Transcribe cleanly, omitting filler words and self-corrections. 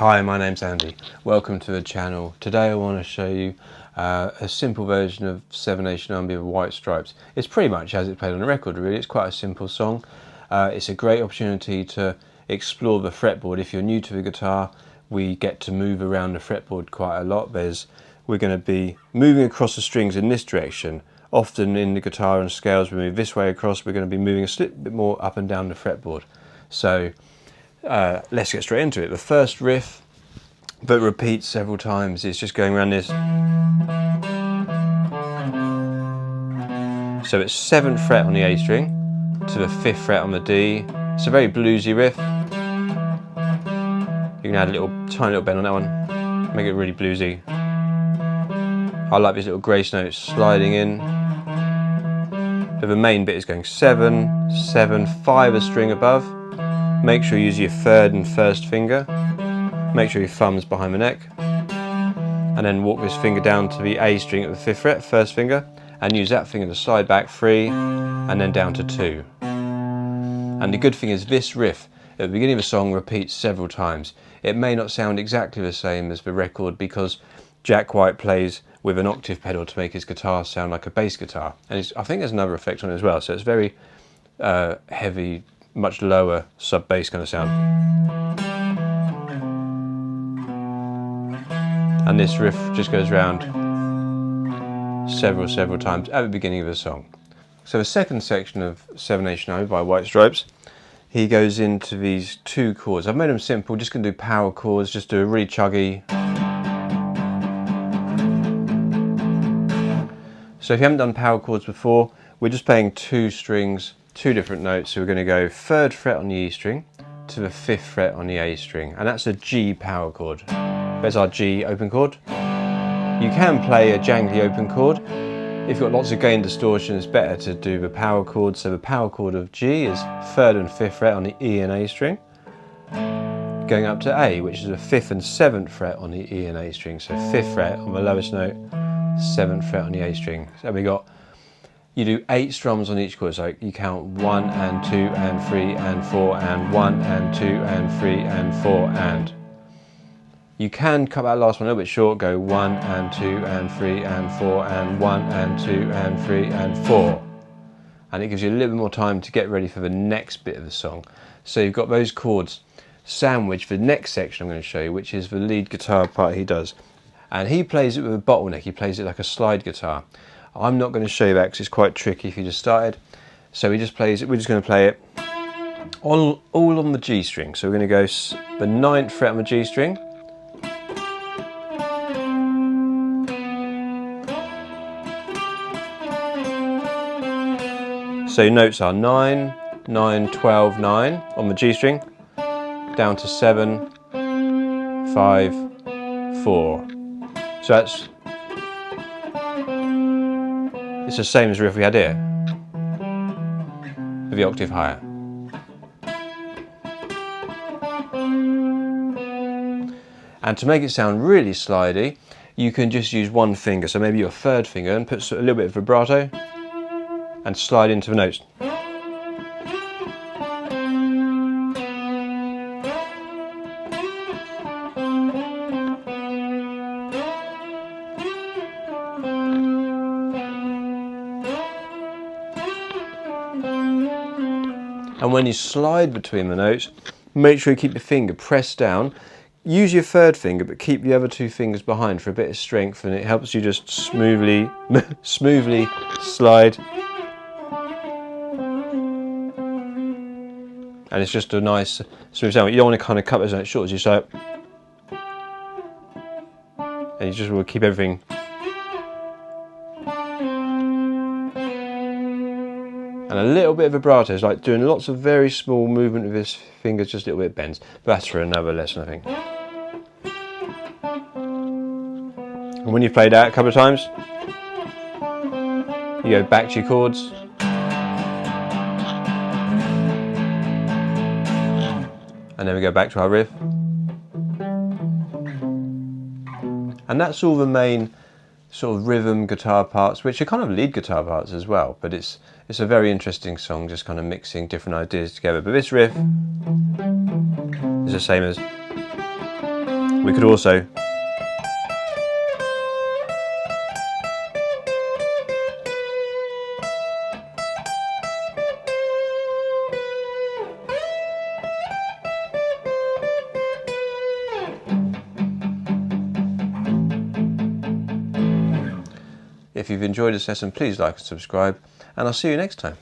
Hi, my name's Andy. Welcome to the channel. Today I want to show you a simple version of Seven Nation Army of White Stripes. It's pretty much as it's played on the record, really. It's quite a simple song. It's a great opportunity to explore the fretboard. If you're new to the guitar, we get to move around the fretboard quite a lot. We're going to be moving across the strings in this direction. Often in the guitar and scales we move this way across. We're going to be moving a little bit more up and down the fretboard. So let's get straight into it. The first riff that repeats several times is just going around this. So it's 7th fret on the A string to the 5th fret on the D. It's a very bluesy riff. You can add a tiny little bend on that one, make it really bluesy. I like these little grace notes sliding in. So the main bit is going 7, 7, 5 a string above. Make sure you use your 3rd and 1st finger. Make sure your thumb's behind the neck. And then walk this finger down to the A string at the 5th fret, 1st finger, and use that finger to slide back 3 and then down to 2. And the good thing is this riff at the beginning of the song repeats several times. It may not sound exactly the same as the record because Jack White plays with an octave pedal to make his guitar sound like a bass guitar. And I think there's another effect on it as well, so it's very heavy, much lower sub-bass kind of sound. And this riff just goes around several times at the beginning of the song. So the second section of Seven Nation Army by White Stripes, he goes into these 2 chords. I've made them simple, just going to do power chords, just do a really chuggy. So if you haven't done power chords before, we're just playing 2 strings, 2 different notes. So we're going to go 3rd fret on the E string to the 5th fret on the A string, and that's a G power chord. There's our G open chord. You can play a jangly open chord. If you've got lots of gain distortion, it's better to do the power chord. So the power chord of G is 3rd and 5th fret on the E and A string, going up to A, which is the 5th and 7th fret on the E and A string. So 5th fret on the lowest note, 7th fret on the A string. So you do 8 strums on each chord, so you count 1 and 2 and 3 and 4 and 1 and 2 and 3 and 4 and. You can cut that last one a little bit short, go 1 and 2 and 3 and 4 and 1 and 2 and 3 and 4. And it gives you a little bit more time to get ready for the next bit of the song. So you've got those chords sandwiched for the next section I'm going to show you, which is the lead guitar part he does. And he plays it with a bottleneck, he plays it like a slide guitar. I'm not going to show you that because it's quite tricky if you just started. So he just plays it, we're just going to play it all on the G string. So we're going to go the 9th fret on the G string. So notes are 9, 9, 12, 9 on the G string, down to 7, 5, 4. So it's the same as the riff we had here, with the octave higher. And to make it sound really slidey, you can just use one finger, so maybe your 3rd finger, and put a little bit of vibrato and slide into the notes. And when you slide between the notes, make sure you keep your finger pressed down. Use your 3rd finger, but keep the other 2 fingers behind for a bit of strength, and it helps you just smoothly slide. And it's just a nice smooth sound. You don't want to kind of cut those notes short as you say it. And you just will keep everything. And a little bit of vibrato is like doing lots of very small movement with his fingers, just a little bit bends. But that's for another lesson, I think. And when you've played that a couple of times, you go back to your chords. And then we go back to our riff. And that's all the main sort of rhythm guitar parts, which are kind of lead guitar parts as well, but it's a very interesting song, just kind of mixing different ideas together. But this riff is the same as We could also If you've enjoyed this lesson, please like and subscribe, and I'll see you next time.